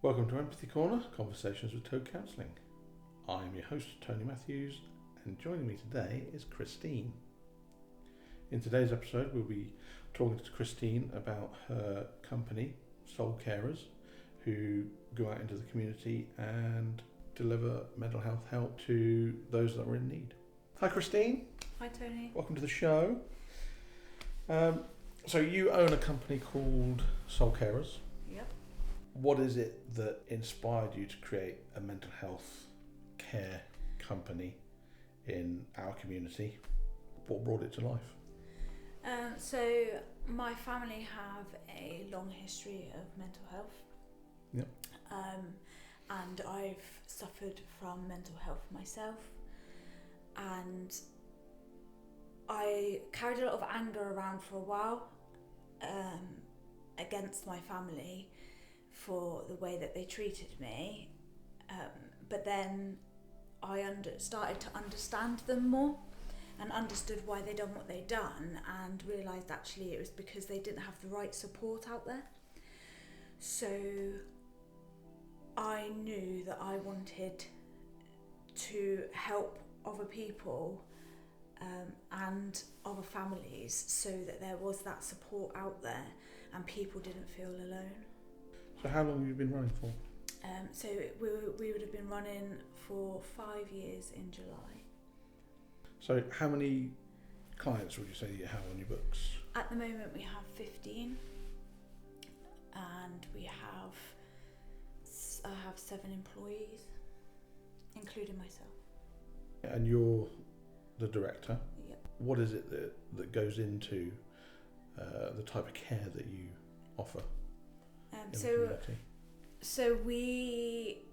Welcome to Empathy Corner, Conversations with Toad Counselling. I'm your host, Tony Matthews, and joining me today is Christine. In today's episode, we'll be talking to Christine about her company, SoulCarers, who go out into the community and deliver mental health help to those that are in need. Hi, Christine. Hi, Tony. Welcome to the show. So you own a company called SoulCarers. Yep. What is it that inspired you to create a mental health care company in our community? What brought it to life? So my family have a long history of mental health. Yep. And I've suffered from mental health myself, and I carried a lot of anger around for a while against my family for the way that they treated me, but then I started to understand them more and understood why they'd done what they'd done, and realised actually it was because they didn't have the right support out there. So I knew that I wanted to help other people and other families, so that there was that support out there and people didn't feel alone. So how long have you been running for? So we would have been running for 5 years in July. So how many clients would you say you have on your books? At the moment we have 15, and I have 7 employees, including myself. And you're the director. Yep. What is it that goes into the type of care that you offer in the community? So we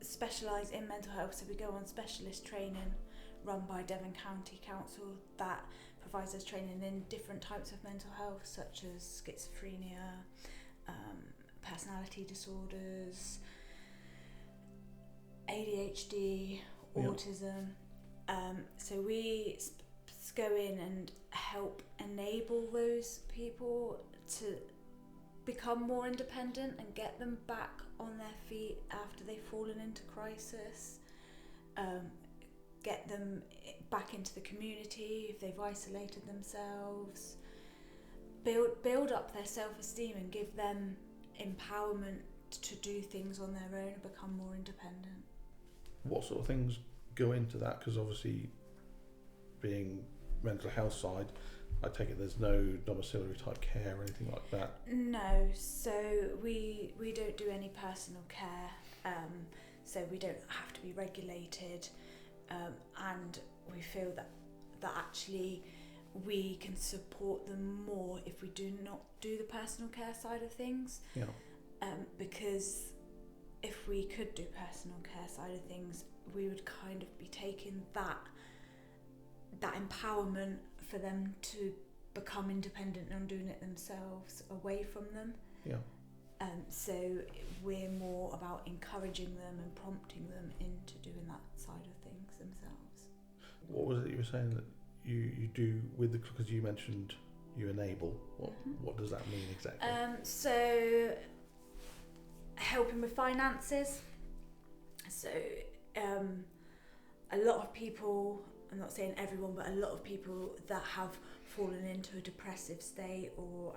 specialise in mental health, so we go on specialist training run by Devon County Council that provides us training in different types of mental health, such as schizophrenia, personality disorders, ADHD, autism. So we go in and help enable those people to become more independent and get them back on their feet after they've fallen into crisis, get them back into the community if they've isolated themselves, build up their self-esteem and give them empowerment to do things on their own and become more independent. What sort of things go into that? Because obviously being mental health side, I take it there's no domiciliary type care or anything like that. No, so we don't do any personal care, so we don't have to be regulated, and we feel that actually we can support them more if we do not do the personal care side of things. Yeah. Because if we could do personal care side of things, we would kind of be taking that empowerment for them to become independent and doing it themselves away from them. Yeah. So we're more about encouraging them and prompting them into doing that side of things themselves. What was it you were saying that you do with the, because you mentioned you enable, what does that mean exactly? So helping with finances. So a lot of people, I'm not saying everyone, but a lot of people that have fallen into a depressive state or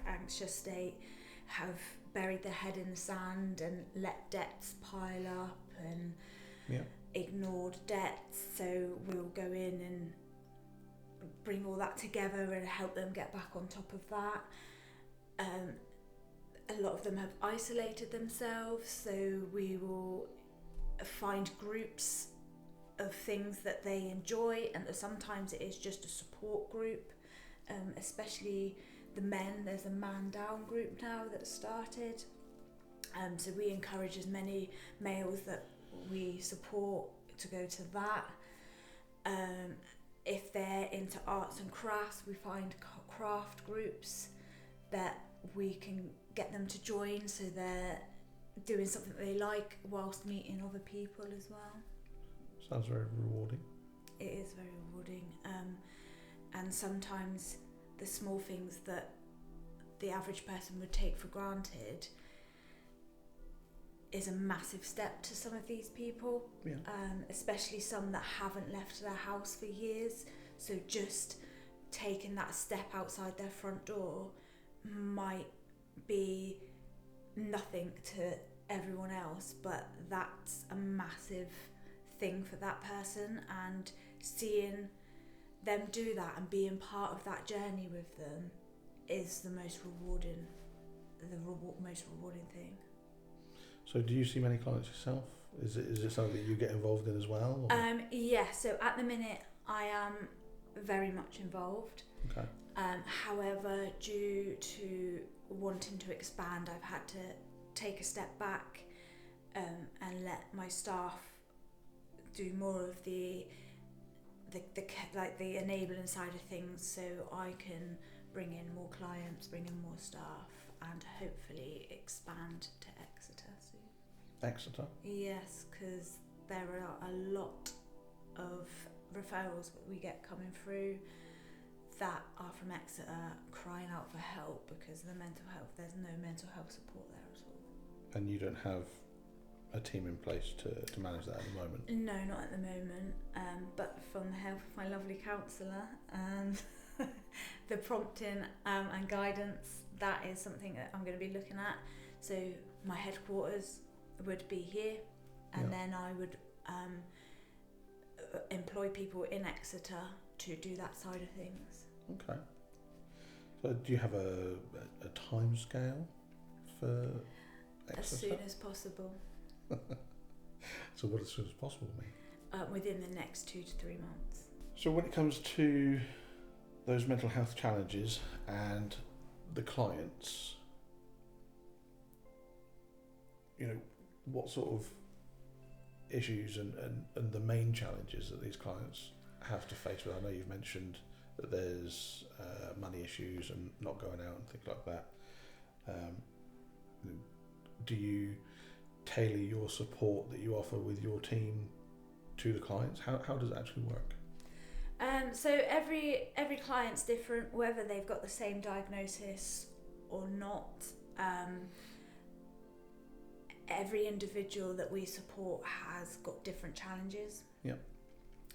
anxious state have buried their head in the sand and let debts pile up and ignored debts. So we'll go in and bring all that together and help them get back on top of that. A lot of them have isolated themselves, so we will find groups of things that they enjoy, and sometimes it is just a support group, especially the men. There's a man down group now that started, so we encourage as many males that we support to go to that. If they're into arts and crafts, we find craft groups that we can get them to join, so they're doing something they like whilst meeting other people as well. Sounds very rewarding. It is very rewarding, and sometimes the small things that the average person would take for granted, is a massive step to some of these people, especially some that haven't left their house for years. So just taking that step outside their front door might be nothing to everyone else, but that's a massive thing for that person, and seeing them do that and being part of that journey with them is the most rewarding thing. So do you see many clients yourself? Is it something that you get involved in as well? Yeah, so at the minute I am very much involved. Okay. However, due to wanting to expand, I've had to take a step back and let my staff do more of the enabling side of things, so I can bring in more clients, bring in more staff, and hopefully expand to Exeter soon. Exeter? Yes, because there are a lot of referrals that we get coming through that are from Exeter crying out for help because of the mental health. There's no mental health support there at all. And you don't have a team in place to manage that at the moment? No, not at the moment, but from the help of my lovely counsellor and the prompting and guidance, that is something that I'm going to be looking at. So my headquarters would be here, and then I would employ people in Exeter to do that side of things. Okay. So do you have a time scale for Exeter? As soon as possible. So what does as soon as possible mean? Within the next 2 to 3 months. So when it comes to those mental health challenges and the clients, what sort of issues and the main challenges that these clients have to face with? I know you've mentioned that there's money issues and not going out and things like that. Do you tailor your support that you offer with your team to the clients? How does it actually work? So every client's different, whether they've got the same diagnosis or not. Every individual that we support has got different challenges. Yep.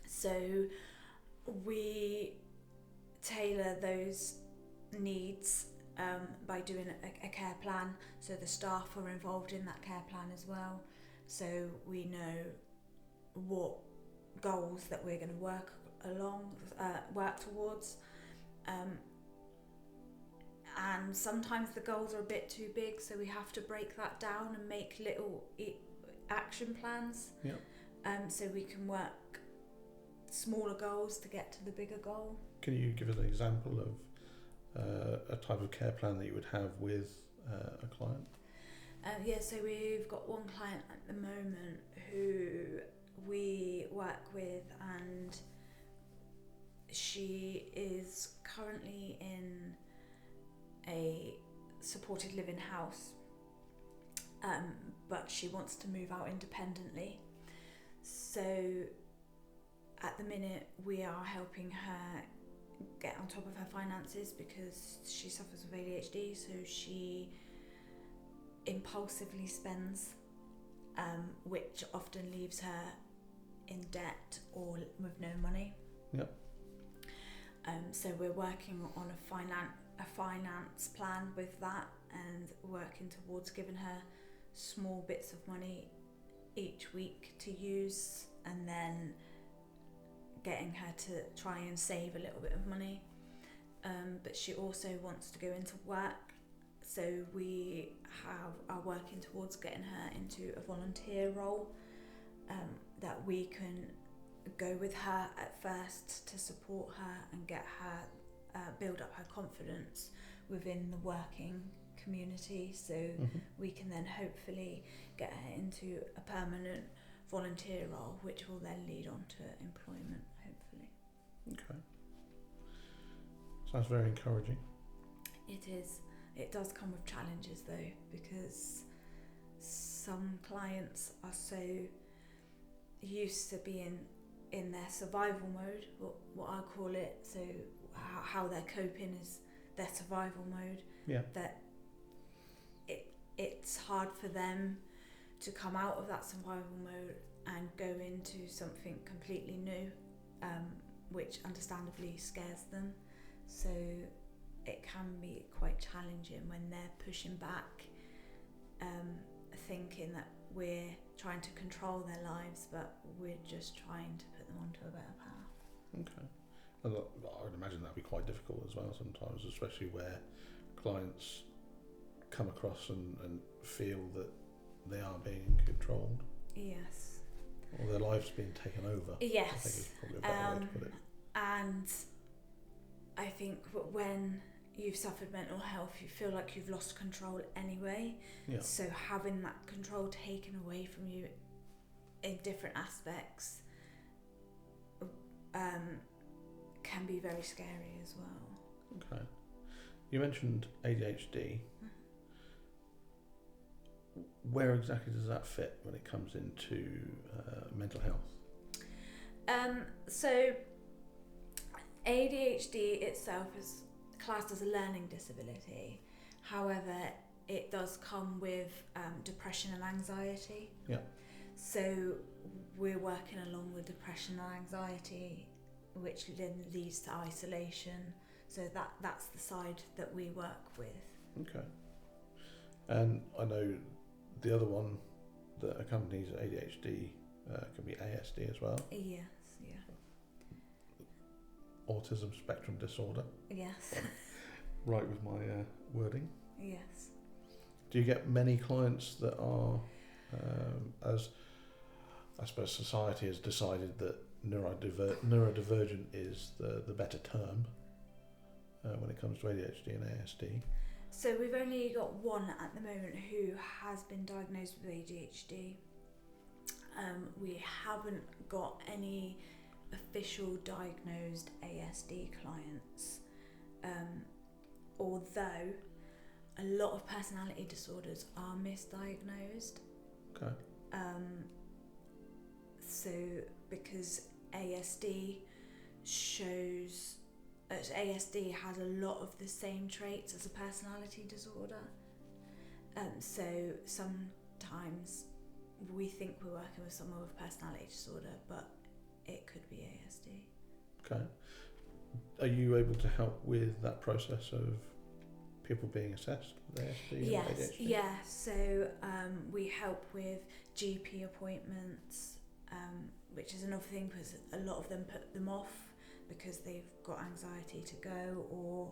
So we tailor those needs by doing a care plan. So the staff are involved in that care plan as well. So we know what goals that we're going to work towards. And sometimes the goals are a bit too big, so we have to break that down and make little action plans. Yep. So we can work smaller goals to get to the bigger goal. Can you give us an example of a type of care plan that you would have with a client? So we've got one client at the moment who we work with, and she is currently in a supported living house, but she wants to move out independently. So at the minute we are helping her get on top of her finances because she suffers with ADHD, so she impulsively spends, which often leaves her in debt or with no money. Yep. So we're working on a finance plan with that and working towards giving her small bits of money each week to use, and then getting her to try and save a little bit of money. But she also wants to go into work, so we are working towards getting her into a volunteer role that we can go with her at first to support her and get her build up her confidence within the working community, so we can then hopefully get her into a permanent volunteer role, which will then lead on to employment, hopefully. Okay. Sounds very encouraging. It is. It does come with challenges though, because some clients are so used to being in their survival mode, what I call it, so how they're coping is their survival mode, yeah, that it's hard for them to come out of that survival mode and go into something completely new, which understandably scares them. So it can be quite challenging when they're pushing back, thinking that we're trying to control their lives, but we're just trying to put them onto a better path. Okay. And I would imagine that'd be quite difficult as well sometimes, especially where clients come across and feel that they are being controlled. Yes. Or their lives being taken over. Yes. I think is probably a better way to put it. And I think when you've suffered mental health, you feel like you've lost control anyway. Yeah. So having that control taken away from you in different aspects can be very scary as well. Okay. You mentioned ADHD. Where exactly does that fit when it comes into mental health? So ADHD itself is classed as a learning disability. However, it does come with depression and anxiety. Yeah. So we're working along with depression and anxiety, which then leads to isolation. So that's the side that we work with. Okay. And I know the other one that accompanies ADHD can be ASD as well. Yes, yeah. Autism spectrum disorder. Yes. Right with my wording. Yes. Do you get many clients that are, as I suppose society has decided that neurodivergent is the better term when it comes to ADHD and ASD? So we've only got one at the moment who has been diagnosed with ADHD. We haven't got any official diagnosed ASD clients, although a lot of personality disorders are misdiagnosed. Okay. So because ASD has a lot of the same traits as a personality disorder. So sometimes we think we're working with someone with personality disorder, but it could be ASD. Okay. Are you able to help with that process of people being assessed with ASD Yes, and ADHD? yeah. So we help with GP appointments, which is another thing because a lot of them put them off because they've got anxiety to go or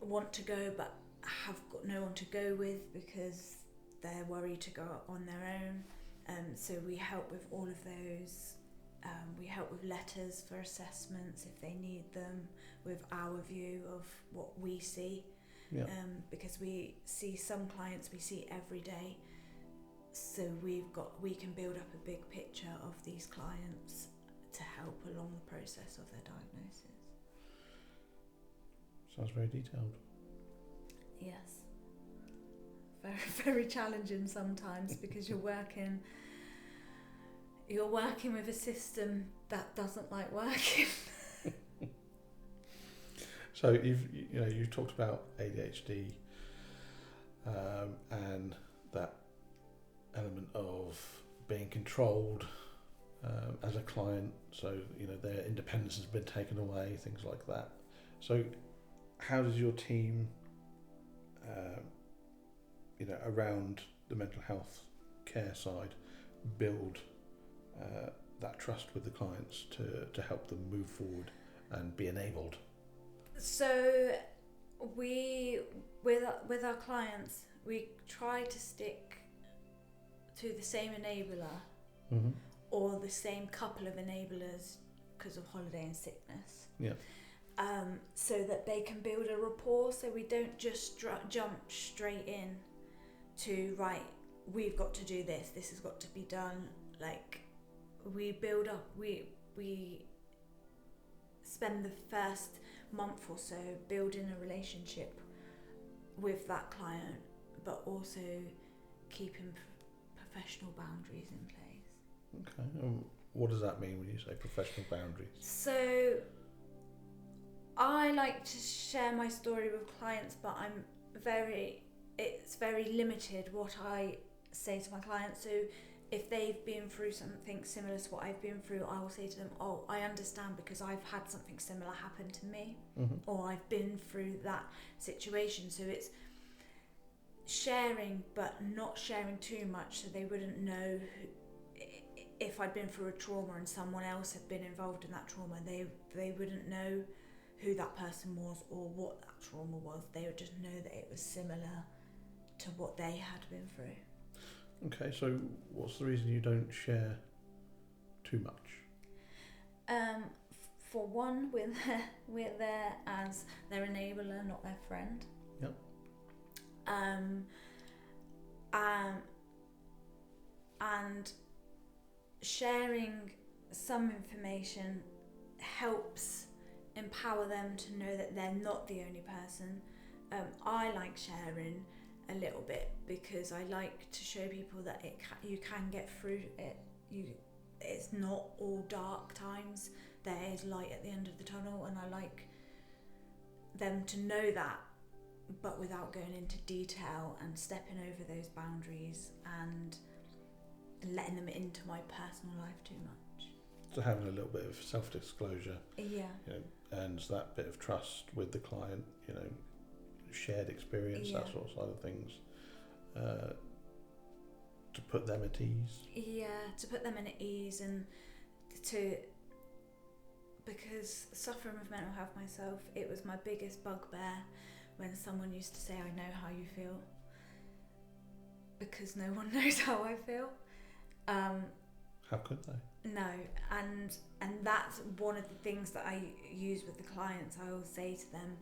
want to go but have got no one to go with because they're worried to go on their own. So we help with all of those. We help with letters for assessments if they need them, with our view of what we see. Yeah. Because we see some clients we see every day. So we can build up a big picture of these clients to help along the process of their diagnosis. Sounds very detailed. Yes. Very, very challenging sometimes because you're working with a system that doesn't like working. So you've talked about ADHD and that element of being controlled as a client, so their independence has been taken away, things like that. So how does your team around the mental health care side build that trust with the clients to help them move forward and be enabled? So with our clients, we try to stick to the same enabler, mm-hmm. or the same couple of enablers because of holiday and sickness. Yeah. So that they can build a rapport, so we don't just jump straight in to, right, we've got to do this has got to be done. Like, we build up, we spend the first month or so building a relationship with that client, but also keeping professional boundaries in place. Okay. What does that mean when you say professional boundaries? So I like to share my story with clients, but it's very limited what I say to my clients. So if they've been through something similar to what I've been through, I will say to them, oh, I understand because I've had something similar happen to me, or I've been through that situation. So it's sharing, but not sharing too much, so they wouldn't know if I'd been through a trauma and someone else had been involved in that trauma. They wouldn't know who that person was or what that trauma was. They would just know that it was similar to what they had been through. Okay, so what's the reason you don't share too much? For one, we're there as their enabler, not their friend. Yep. And sharing some information helps empower them to know that they're not the only person. I like sharing a little bit because I like to show people that you can get through it. It's not all dark times. There is light at the end of the tunnel, and I like them to know that, but without going into detail and stepping over those boundaries and letting them into my personal life too much. So having a little bit of self-disclosure, Yeah, and that bit of trust with the client, shared experience, that sort of side of things, to put them at ease. Yeah, to put them at ease, and because suffering with mental health myself, it was my biggest bugbear when someone used to say, I know how you feel, because no one knows how I feel. How could they? No, and that's one of the things that I use with the clients. I will say to them,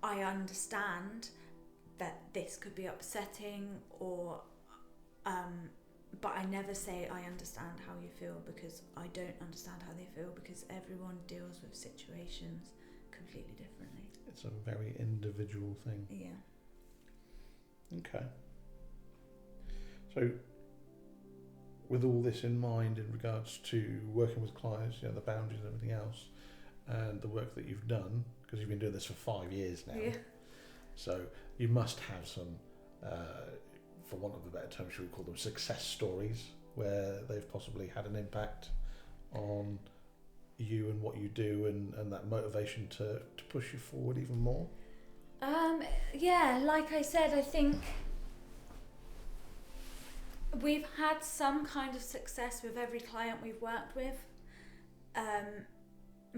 I understand that this could be upsetting, or but I never say I understand how you feel, because I don't understand how they feel, because everyone deals with situations completely differently. It's a very individual thing. Yeah. Okay. So with all this in mind in regards to working with clients, the boundaries and everything else, and the work that you've done, because you've been doing this for 5 years now, so you must have some, for want of a better term, should we call them success stories, where they've possibly had an impact on you and what you do, and that motivation to push you forward even more? Yeah, like I said, I think we've had some kind of success with every client we've worked with,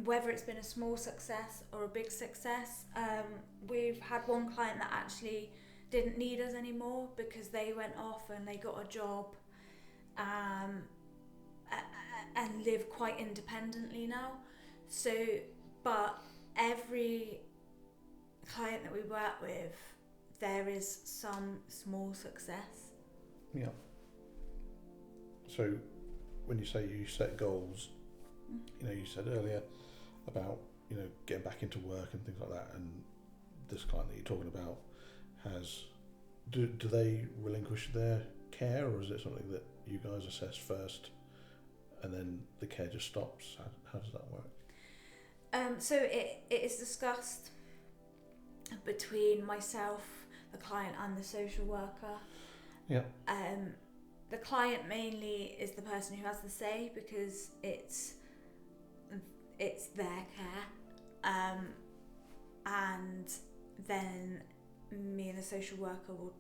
whether it's been a small success or a big success. We've had one client that actually didn't need us anymore because they went off and they got a job and live quite independently now. So, but every client that we work with, there is some small success. Yeah. So when you say you set goals, you said earlier about, getting back into work and things like that, and this client that you're talking about do they relinquish their care, or is it something that you guys assess first and then the care just stops? How does that work? So it is discussed between myself, the client, and the social worker. Yeah. The client mainly is the person who has the say, because it's their care, and then me and the social worker will,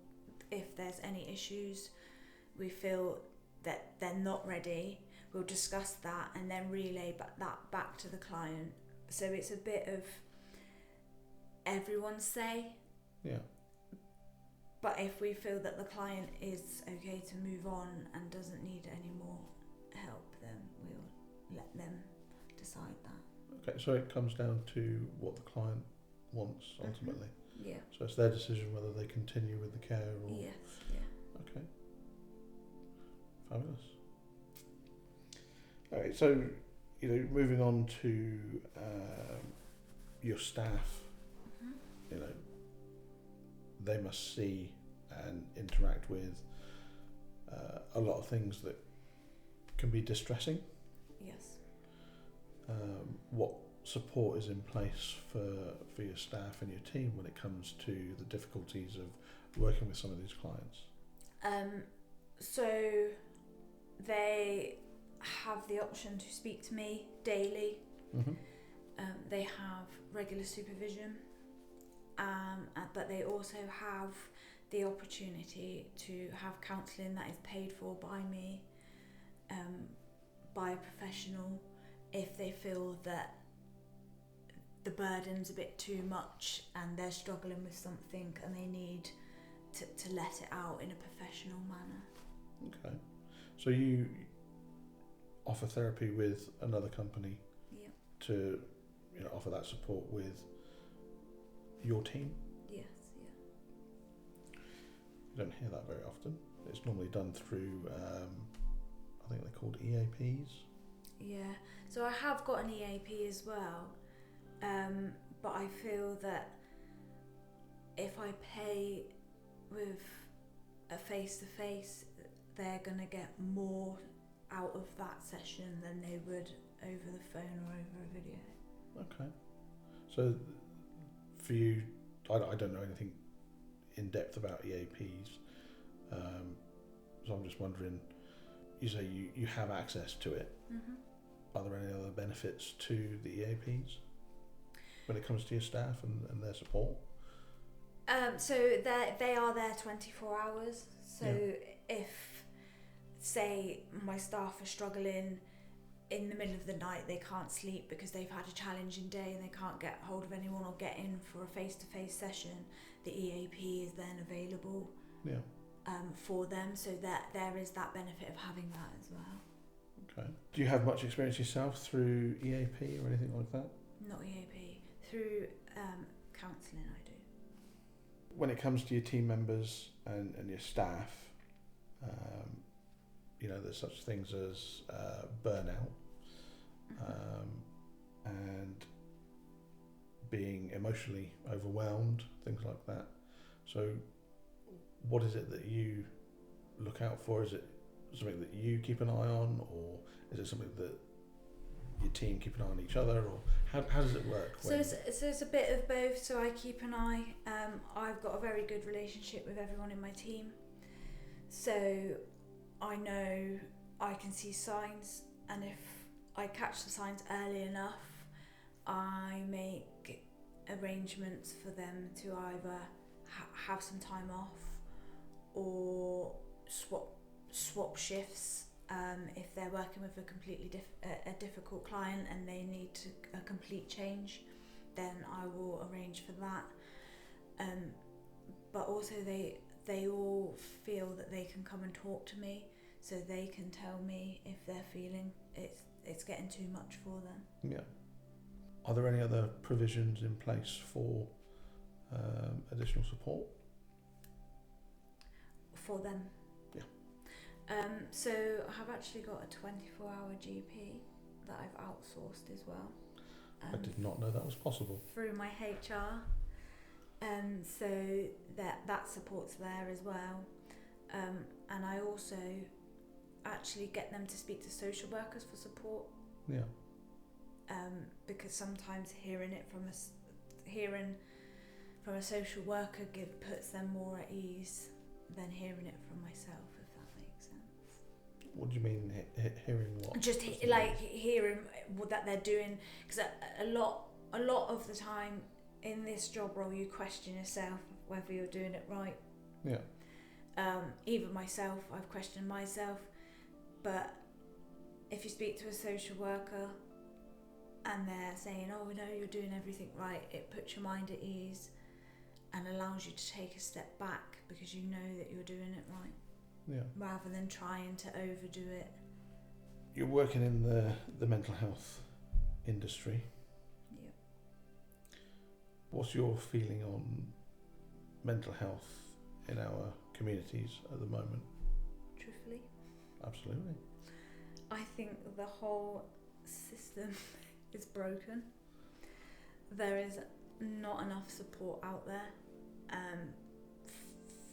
if there's any issues, we feel that they're not ready, we'll discuss that and then relay that back to the client. So it's a bit of everyone's say. Yeah. But if we feel that the client is okay to move on and doesn't need any more help, then we'll let them decide that. Okay, so it comes down to what the client wants ultimately. Yeah. So it's their decision whether they continue with the care or... Yes, yeah. Okay. Fabulous. Alright, so, moving on to your staff, they must see and interact with a lot of things that can be distressing. Yes. What support is in place for your staff and your team when it comes to the difficulties of working with some of these clients? So they have the option to speak to me daily. Mm-hmm. They have regular supervision, but they also have the opportunity to have counselling that is paid for by me, by a professional, if they feel that the burden's a bit too much and they're struggling with something and they need to let it out in a professional manner. Okay. So you offer therapy with another company to offer that support with your team? Yes, You don't hear that very often. It's normally done through, I think they're called EAPs. Yeah, so I have got an EAP as well, but I feel that if I pay with a face-to-face, they're going to get more out of that session than they would over the phone or over a video. Okay. So for you, I don't know anything in depth about EAPs, so I'm just wondering, you say you have access to it. Mm-hmm. Are there any other benefits to the EAPs when it comes to your staff and their support? So they are there 24 hours. So if, say, my staff are struggling in the middle of the night, they can't sleep because they've had a challenging day and they can't get hold of anyone or get in for a face-to-face session, the EAP is then available for them, so that there is that benefit of having that as well. Okay. Do you have much experience yourself through EAP or anything like that? Not EAP, through counselling I do. When it comes to your team members and your staff, there's such things as burnout and being emotionally overwhelmed, things like that. So what is it that you look out for? Is it something that you keep an eye on, or is it something that your team keep an eye on each other, or how does it work? So it's a bit of both. So I keep an eye. I've got a very good relationship with everyone in my team. So I know I can see signs, and if I catch the signs early enough, I make arrangements for them to either have some time off or swap shifts. If they're working with a completely difficult client and they need a complete change, then I will arrange for that. But also they all feel that they can come and talk to me, so they can tell me if they're feeling it's getting too much for them. Yeah. Are there any other provisions in place for additional support? For them? Yeah. So I have actually got a 24-hour GP that I've outsourced as well. I did not know that was possible. Through my HR. So that support's there as well. And I also actually get them to speak to social workers for support. Yeah. Because sometimes hearing from a social worker puts them more at ease than hearing it from myself, if that makes sense. What do you mean hearing what? Just hearing what that they're doing, because a lot of the time in this job role you question yourself whether you're doing it right. Yeah. Even myself, I've questioned myself, but if you speak to a social worker and they're saying, oh no, you're doing everything right, it puts your mind at ease and allows you to take a step back because you know that you're doing it right. Yeah. Rather than trying to overdo it. You're working in the mental health industry. Yep. What's your feeling on mental health in our communities at the moment? Truthfully? Absolutely. I think the whole system is broken. There is not enough support out there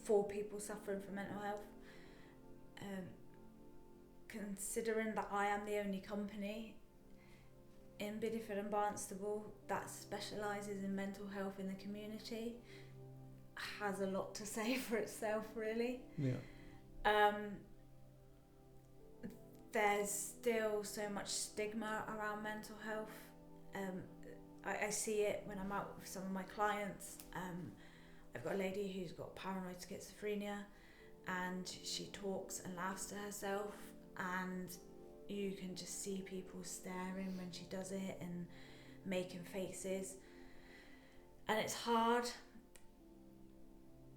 for people suffering from mental health. Considering that I am the only company in Bideford and Barnstable that specialises in mental health in the community, has a lot to say for itself, really. Yeah. there's still so much stigma around mental health. I see it when I'm out with some of my clients. I've got a lady who's got paranoid schizophrenia, and she talks and laughs to herself, and you can just see people staring when she does it and making faces. And it's hard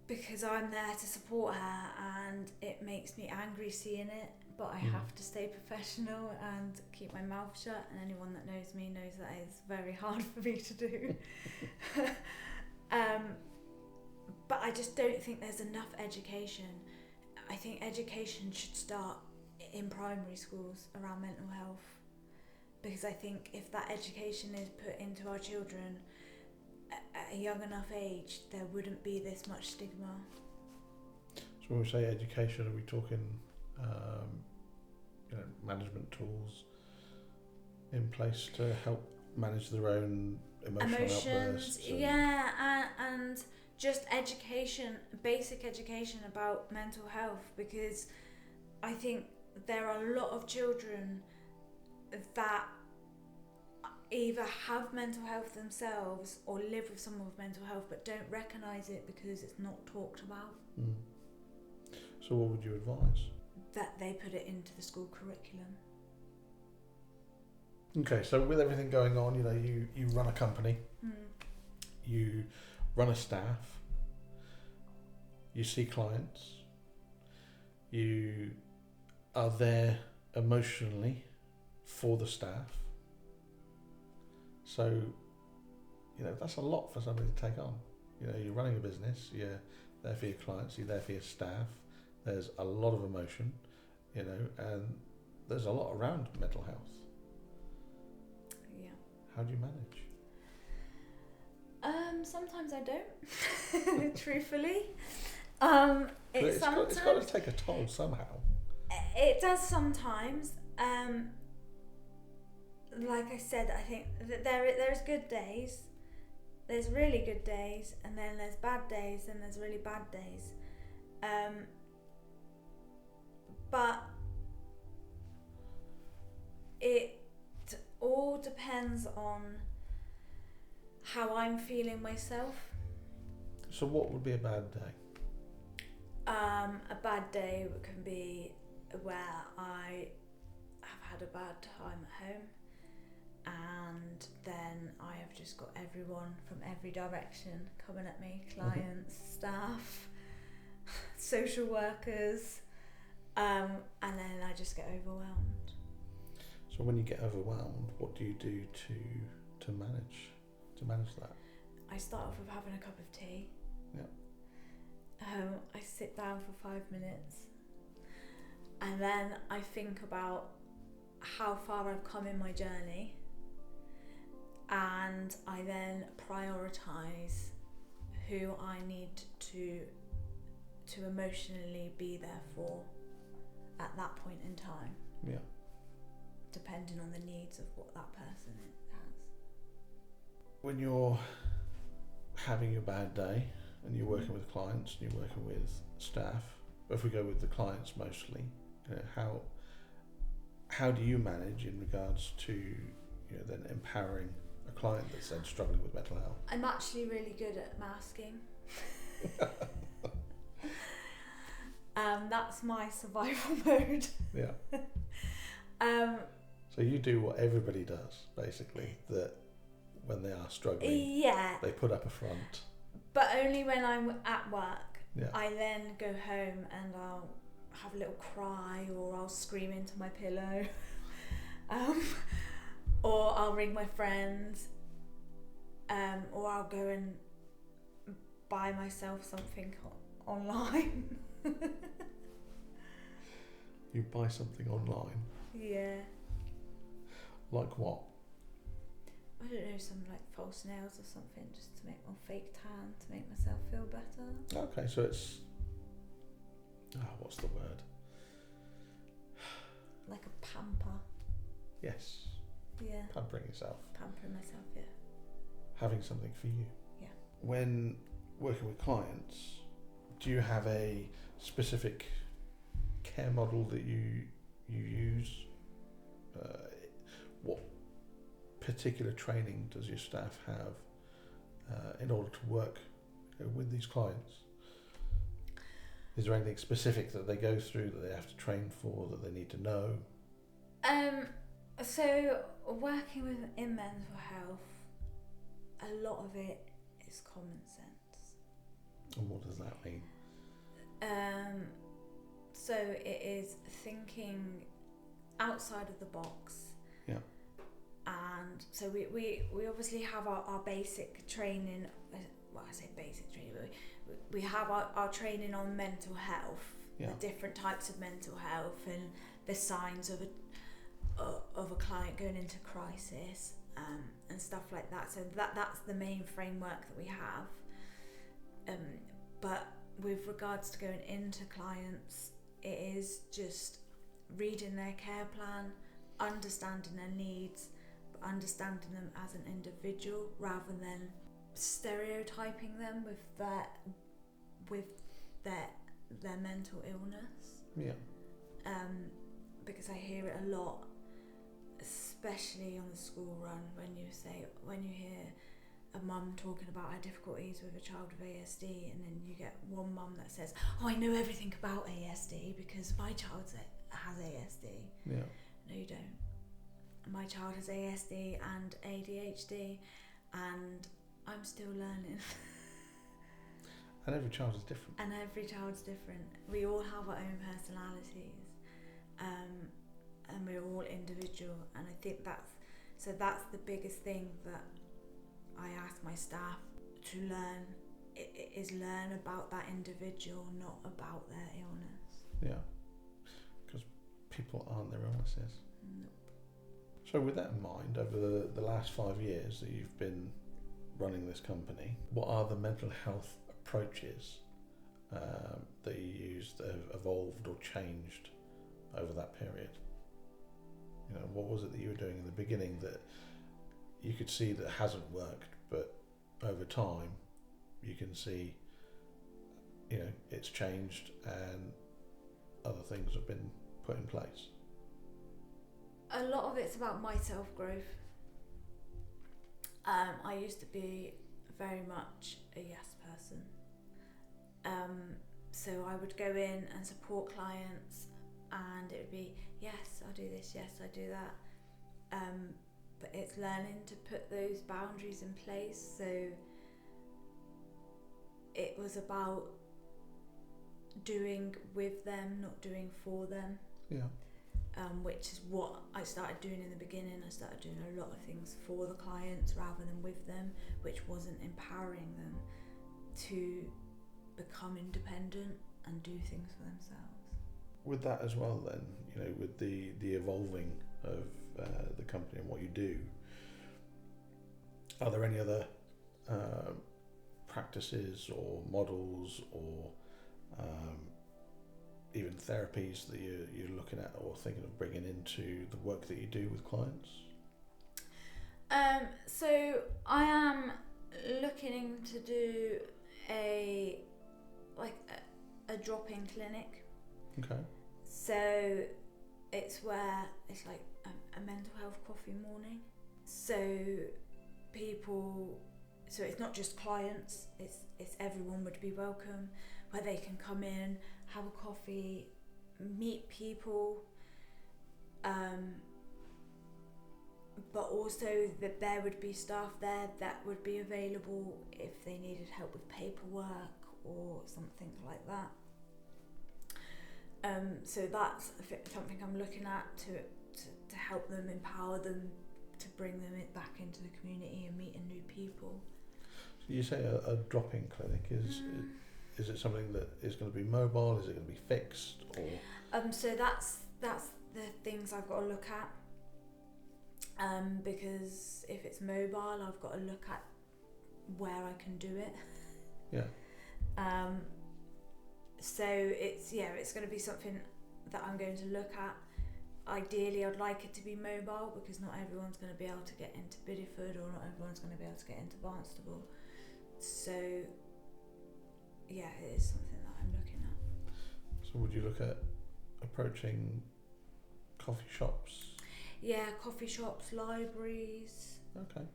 because I'm there to support her, and it makes me angry seeing it, but I have to stay professional and keep my mouth shut, and anyone that knows me knows that is very hard for me to do. But I just don't think there's enough education. I think education should start in primary schools around mental health, because I think if that education is put into our children at a young enough age, there wouldn't be this much stigma. So when we say education, are we talking management tools in place to help manage their own emotions, outbursts? And just education, basic education about mental health, because I think there are a lot of children that either have mental health themselves or live with someone with mental health but don't recognise it because it's not talked about. So what would you advise? That they put it into the school curriculum. Okay, so with everything going on, you run a company, you run a staff, you see clients, you are there emotionally for the staff. So, that's a lot for somebody to take on. You're running a business, you're there for your clients, you're there for your staff. There's a lot of emotion, and there's a lot around mental health. Yeah. How do you manage? Sometimes I don't, truthfully. It's got to take a toll somehow. It does sometimes. Like I said, I think that there's good days, there's really good days, and then there's bad days, and there's really bad days. But it all depends on how I'm feeling myself. So what would be a bad day? A bad day can be where I have had a bad time at home, and then I have just got everyone from every direction coming at me, clients, staff, social workers, and then I just get overwhelmed. So when you get overwhelmed, what do you do to manage that? I start off with having a cup of tea. Yeah. I sit down for 5 minutes, and then I think about how far I've come in my journey, and I then prioritise who I need to emotionally be there for at that point in time. Yeah. Depending on the needs of what that person has. When you're having a bad day and you're working with clients and you're working with staff, but if we go with the clients mostly, how do you manage in regards to then empowering a client that's then struggling with mental health? I'm actually really good at masking. That's my survival mode. Yeah. So you do what everybody does, basically, that when they are struggling, they put up a front. But only when I'm at work. Yeah. I then go home and I'll have a little cry, or I'll scream into my pillow, or I'll ring my friends, or I'll go and buy myself something online. You buy something online? Yeah. Like what? I don't know, some like false nails or something, just to make my fake tan, to make myself feel better. Okay, so it's... what's the word? Like a pamper. Yes. Yeah. Pampering yourself. Pampering myself, yeah. Having something for you. Yeah. When working with clients, do you have a specific care model that you use particular training does your staff have in order to work with these clients? Is there anything specific that they go through that they have to train for, that they need to know? So working in mental health, a lot of it is common sense. And what does that mean? So it is thinking outside of the box. Yeah. And so we obviously have our basic training. Well, I say basic training, but we have our training on mental health, yeah. the different types of mental health, and the signs of a client going into crisis, and stuff like that. So that's the main framework that we have. But with regards to going into clients, it is just reading their care plan, understanding their needs, but understanding them as an individual rather than stereotyping them with their mental illness. Yeah. Because I hear it a lot, especially on the school run, when you hear a mum talking about her difficulties with a child with ASD, and then you get one mum that says, "Oh, I know everything about ASD because my child has ASD." Yeah. No, you don't. My child has ASD and ADHD, and I'm still learning. And every child is different. And every child's different. We all have our own personalities, and we're all individual. And I think that's the biggest thing that I ask my staff to learn. It is learn about that individual, not about their illness. Yeah, because people aren't their illnesses. Nope. So with that in mind, over the last 5 years that you've been running this company, what are the mental health approaches that you use that have evolved or changed over that period? You know, what was it that you were doing in the beginning that you could see that hasn't worked, but over time you can see, you know, it's changed and other things have been put in place? A lot of it's about my self-growth. I used to be very much a yes person. So I would go in and support clients, and it would be, yes, I'll do this, yes, I do that. But it's learning to put those boundaries in place. So it was about doing with them, not doing for them. Yeah. Which is what I started doing in the beginning. I started doing a lot of things for the clients rather than with them, which wasn't empowering them to become independent and do things for themselves. With that as well then, you know, with the evolving of the company and what you do, are there any other practices or models or even therapies that you're looking at or thinking of bringing into the work that you do with clients? So I am looking to do a drop-in clinic. Okay. So it's where it's like a mental health coffee morning. So it's not just clients, it's everyone would be welcome, where they can come in, have a coffee, meet people, but also that there would be staff there that would be available if they needed help with paperwork or something like that. So that's something I'm looking at to help them, empower them, to bring them back into the community and meeting new people. So you say a drop-in clinic, is it something that is going to be mobile? Is it going to be fixed? Or so that's the things I've got to look at. Because if it's mobile, I've got to look at where I can do it. Yeah. So it's going to be something that I'm going to look at. Ideally, I'd like it to be mobile because not everyone's going to be able to get into Bideford, or not everyone's going to be able to get into Barnstable. So yeah, it is something that I'm looking at. So would you look at approaching coffee shops? Yeah, coffee shops, libraries, Okay.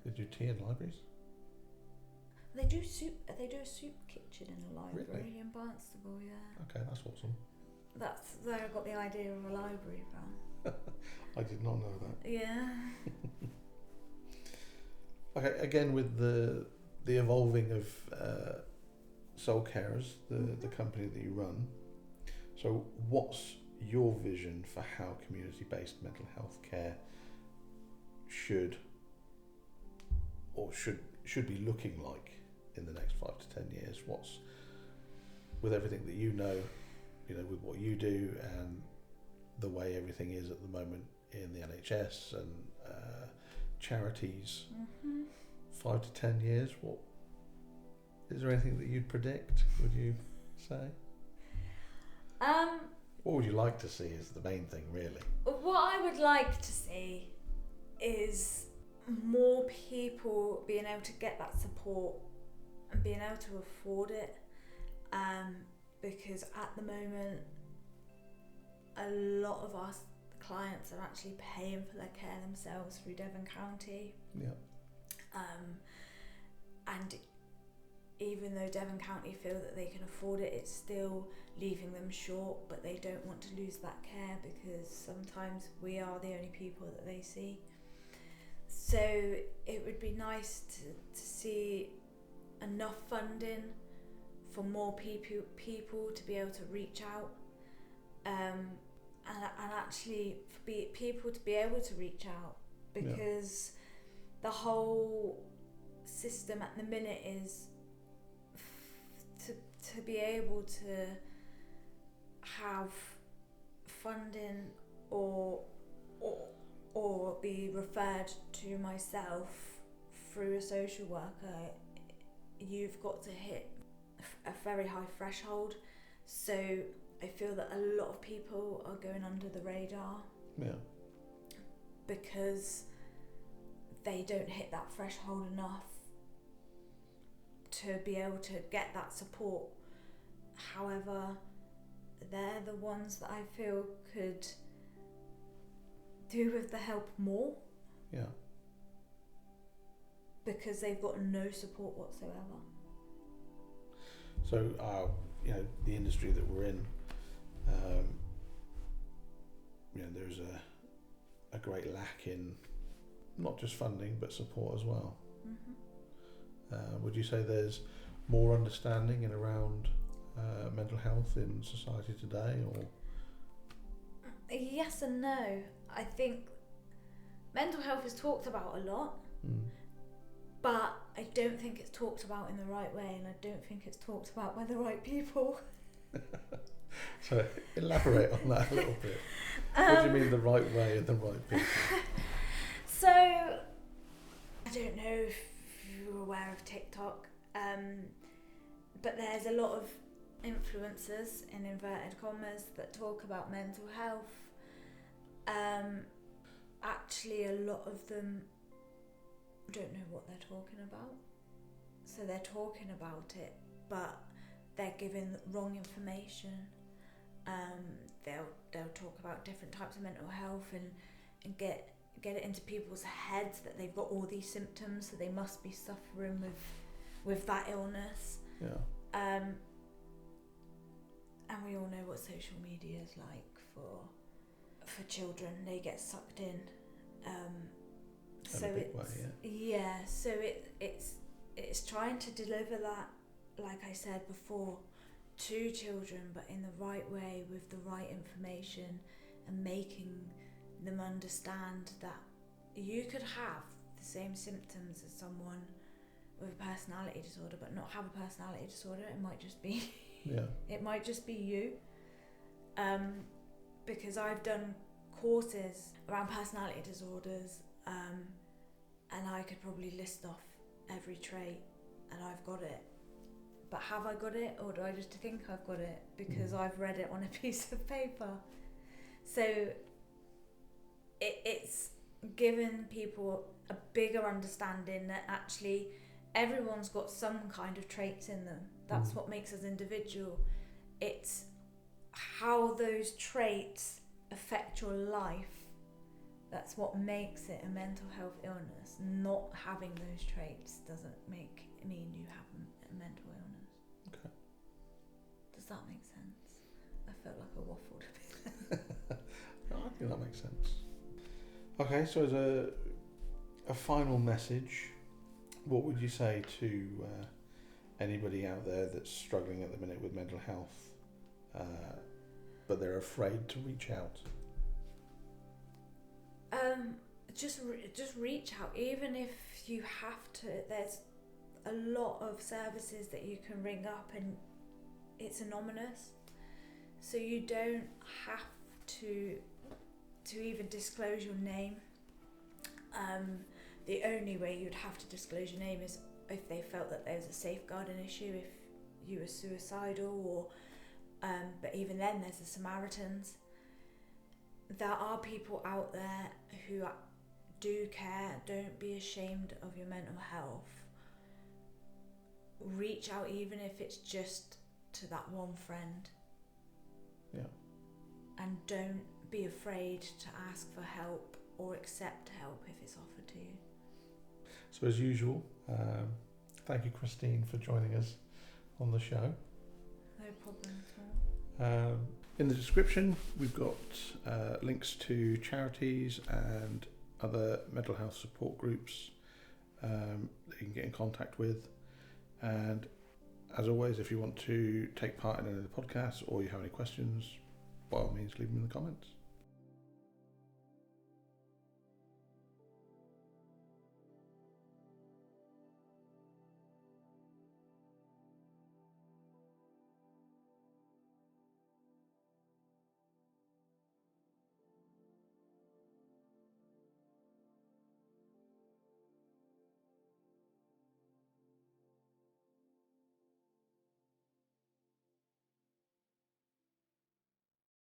They do tea in libraries? They do soup. They do a soup kitchen in a library Really? in Barnstable. Yeah. Okay, that's awesome. That's where I got the idea of a library from. I did not know that. Yeah. Okay, again with the evolving of SoulCarers, the company that you run. So what's your vision for how community-based mental health care should be looking like in the next 5 to 10 years? What's, with everything that you know, with what you do and the way everything is at the moment in the NHS and charities, 5 to 10 years, what is there anything that you'd predict, would you say? What would you like to see is the main thing, really? What I would like to see is more people being able to get that support and being able to afford it, because at the moment a lot of our clients are actually paying for their care themselves through Devon County. Yeah. And even though Devon County feel that they can afford it, it's still leaving them short, but they don't want to lose that care because sometimes we are the only people that they see. So it would be nice to see enough funding for more people to be able to reach out, and actually for people to be able to reach out, because the whole system at the minute is to be able to have funding or be referred to myself through a social worker. You've got to hit a very high threshold, so I feel that a lot of people are going under the radar because they don't hit that threshold enough to be able to get that support. However, they're the ones that I feel could do with the help more. Yeah. Because they've got no support whatsoever. So, the industry that we're in, there's a great lack in not just funding but support as well. Would you say there's more understanding in around mental health in society today, or? Yes and no. I think mental health is talked about a lot, but I don't think it's talked about in the right way, and I don't think it's talked about by the right people. So elaborate on that a little bit. What do you mean the right way and the right people? So I don't know if you're aware of TikTok, but there's a lot of influencers in inverted commas that talk about mental health. Actually, a lot of them don't know what they're talking about. So they're talking about it, but they're giving wrong information. They'll talk about different types of mental health and get it into people's heads that they've got all these symptoms, so they must be suffering with that illness. Yeah. And we all know what social media is like for children. They get sucked in. So it's trying to deliver that, like I said before, to children, but in the right way with the right information, and making them understand that you could have the same symptoms as someone with a personality disorder but not have a personality disorder. It might just be it might just be you, because I've done courses around personality disorders, and I could probably list off every trait and I've got it. But have I got it, or do I just think I've got it because I've read it on a piece of paper? So it's given people a bigger understanding that actually everyone's got some kind of traits in them. That's what makes us individual. It's how those traits affect your life That's what makes it a mental health illness. Not having those traits doesn't mean you have a mental illness. Okay. Does that make sense? I felt like I waffled a bit. No, I think that makes sense. Okay, so as a final message, what would you say to anybody out there that's struggling at the minute with mental health, but they're afraid to reach out? Just reach out, even if you have to. There's a lot of services that you can ring up, and it's anonymous, so you don't have to even disclose your name. The only way you'd have to disclose your name is if they felt that there was a safeguarding issue, if you were suicidal, or but even then there's the Samaritans. There are people out there who do care. Don't be ashamed of your mental health. Reach out, even if it's just to that one friend. Yeah. And don't be afraid to ask for help or accept help if it's offered to you. So as usual, thank you, Christine, for joining us on the show. No problem at all. In the description, we've got links to charities and other mental health support groups that you can get in contact with. And as always, if you want to take part in any of the podcasts or you have any questions, by all means, leave them in the comments.